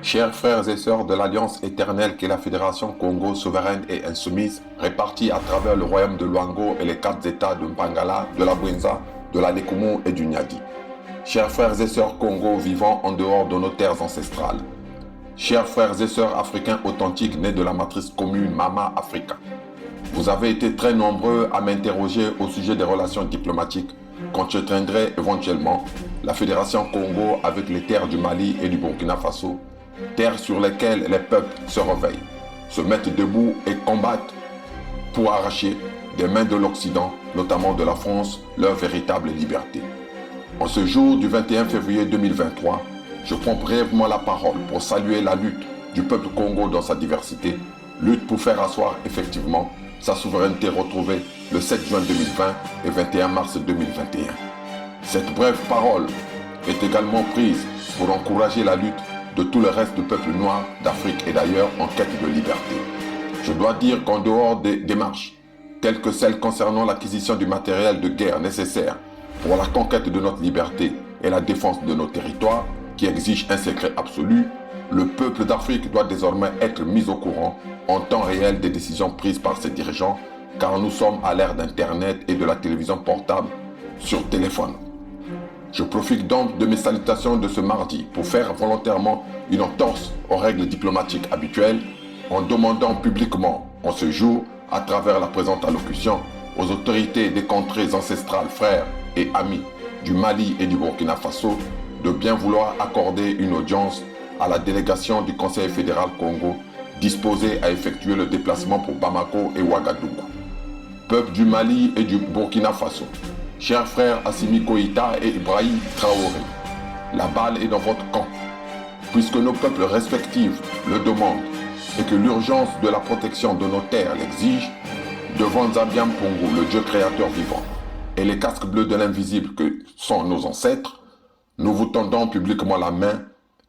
Chers frères et sœurs de l'Alliance éternelle qu'est la Fédération Congo souveraine et insoumise, répartie à travers le royaume de Luango et les 4 États de Mbangala, de la Bwenza, de la Lekumu et du Nyadi. Chers frères et sœurs Congo vivant en dehors de nos terres ancestrales. Chers frères et sœurs africains authentiques nés de la matrice commune Mama Africa. Vous avez été très nombreux à m'interroger au sujet des relations diplomatiques qu'entretiendrait éventuellement la Fédération Congo avec les terres du Mali et du Burkina Faso, terres sur lesquelles les peuples se réveillent, se mettent debout et combattent pour arracher des mains de l'Occident, notamment de la France, leur véritable liberté. En ce jour du 21 février 2023, je prends brièvement la parole pour saluer la lutte du peuple Congo dans sa diversité, lutte pour faire asseoir effectivement sa souveraineté retrouvée le 7 juin 2020 et 21 mars 2021. Cette brève parole est également prise pour encourager la lutte de tout le reste du peuple noir d'Afrique et d'ailleurs en quête de liberté. Je dois dire qu'en dehors des démarches, telles que celles concernant l'acquisition du matériel de guerre nécessaire pour la conquête de notre liberté et la défense de nos territoires, qui exige un secret absolu, le peuple d'Afrique doit désormais être mis au courant en temps réel des décisions prises par ses dirigeants, car nous sommes à l'ère d'Internet et de la télévision portable sur téléphone. Je profite donc de mes salutations de ce mardi pour faire volontairement une entorse aux règles diplomatiques habituelles en demandant publiquement en ce jour, à travers la présente allocution, aux autorités des contrées ancestrales frères et amis du Mali et du Burkina Faso de bien vouloir accorder une audience à la délégation du Conseil fédéral Congo disposée à effectuer le déplacement pour Bamako et Ouagadougou. Peuple du Mali et du Burkina Faso, chers frères Assimi Goïta et Ibrahim Traoré, la balle est dans votre camp. Puisque nos peuples respectifs le demandent et que l'urgence de la protection de nos terres l'exige, devant Nzambian Pongo, le Dieu créateur vivant, et les casques bleus de l'invisible que sont nos ancêtres, nous vous tendons publiquement la main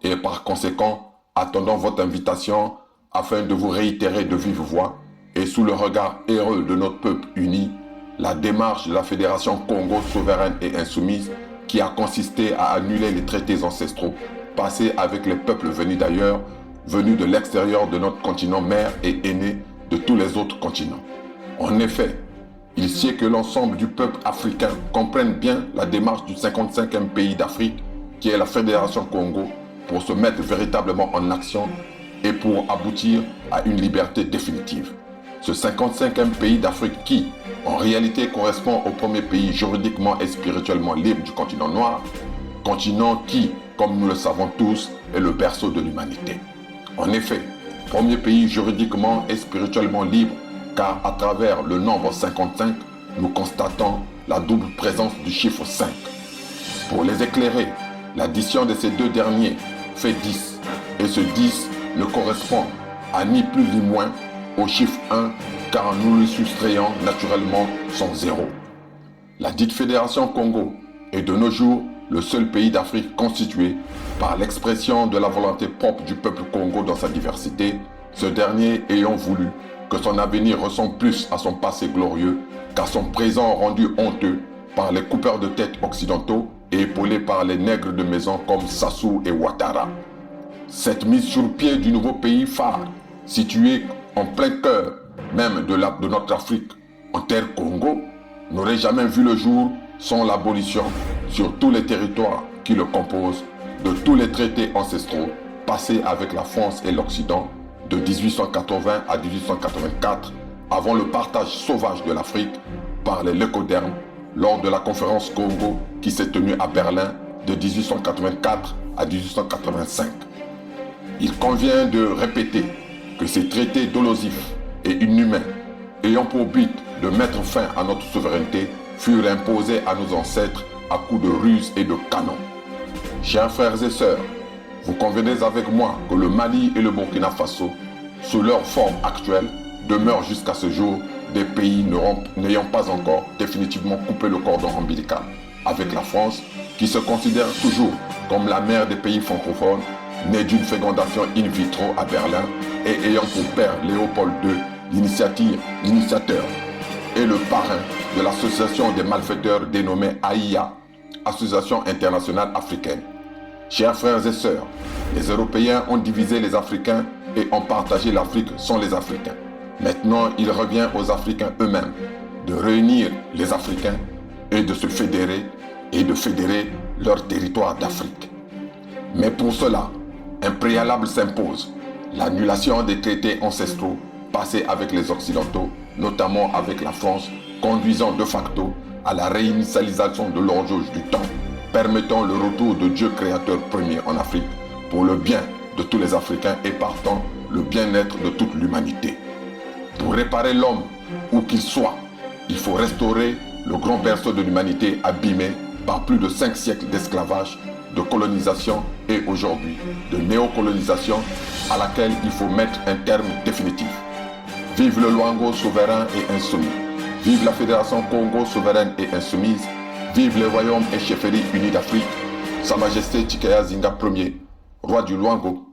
et par conséquent attendons votre invitation afin de vous réitérer de vive voix et sous le regard heureux de notre peuple uni, la démarche de la Fédération Congo souveraine et insoumise qui a consisté à annuler les traités ancestraux passés avec les peuples venus d'ailleurs, venus de l'extérieur de notre continent mère et aîné de tous les autres continents. En effet, il sied que l'ensemble du peuple africain comprenne bien la démarche du 55e pays d'Afrique qui est la Fédération Congo pour se mettre véritablement en action et pour aboutir à une liberté définitive. Ce 55e pays d'Afrique qui, en réalité, correspond au premier pays juridiquement et spirituellement libre du continent noir, continent qui, comme nous le savons tous, est le berceau de l'humanité. En effet, premier pays juridiquement et spirituellement libre, car à travers le nombre 55, nous constatons la double présence du chiffre 5. Pour les éclairer, l'addition de ces deux derniers fait 10, et ce 10 ne correspond à ni plus ni moins au chiffre 1, car nous lui soustrayons naturellement son 0. La dite Fédération Congo est de nos jours le seul pays d'Afrique constitué par l'expression de la volonté propre du peuple Congo dans sa diversité, ce dernier ayant voulu que son avenir ressemble plus à son passé glorieux qu'à son présent rendu honteux par les coupeurs de tête occidentaux et épaulé par les nègres de maison comme Sassou et Ouattara. Cette mise sur pied du nouveau pays phare, situé en plein cœur même de notre Afrique, en terre Congo, n'aurait jamais vu le jour sans l'abolition sur tous les territoires qui le composent de tous les traités ancestraux passés avec la France et l'Occident de 1880 à 1884, avant le partage sauvage de l'Afrique par les leucodermes lors de la conférence Congo qui s'est tenue à Berlin de 1884 à 1885. Il convient de répéter que ces traités dolosifs et inhumains, ayant pour but de mettre fin à notre souveraineté, furent imposés à nos ancêtres à coups de ruses et de canons. Chers frères et sœurs, vous convenez avec moi que le Mali et le Burkina Faso, sous leur forme actuelle, demeurent jusqu'à ce jour des pays n'ayant pas encore définitivement coupé le cordon ombilical avec la France, qui se considère toujours comme la mère des pays francophones, née d'une fécondation in vitro à Berlin et ayant pour père Léopold II, l'initiateur et le parrain de l'association des malfaiteurs dénommée AIA, Association internationale africaine. Chers frères et sœurs, Les Européens ont divisé les Africains et ont partagé l'Afrique sans les Africains. Maintenant, il revient aux Africains eux-mêmes de réunir les Africains et de se fédérer et de fédérer leur territoire d'Afrique. Mais pour cela, un préalable s'impose, l'annulation des traités ancestraux passés avec les Occidentaux, notamment avec la France, conduisant de facto à la réinitialisation de l'horloge du temps, permettant le retour de Dieu créateur premier en Afrique pour le bien de tous les Africains et partant le bien-être de toute l'humanité. Pour réparer l'homme, où qu'il soit, il faut restaurer le grand berceau de l'humanité abîmé par plus de 5 siècles d'esclavage, de colonisation et aujourd'hui de néocolonisation à laquelle il faut mettre un terme définitif. Vive le Luango souverain et insoumis. Vive la Fédération Congo souveraine et insoumise. Vive les royaumes et chefferies unis d'Afrique. Sa Majesté Tshikaya Zinga Ier, roi du Luango,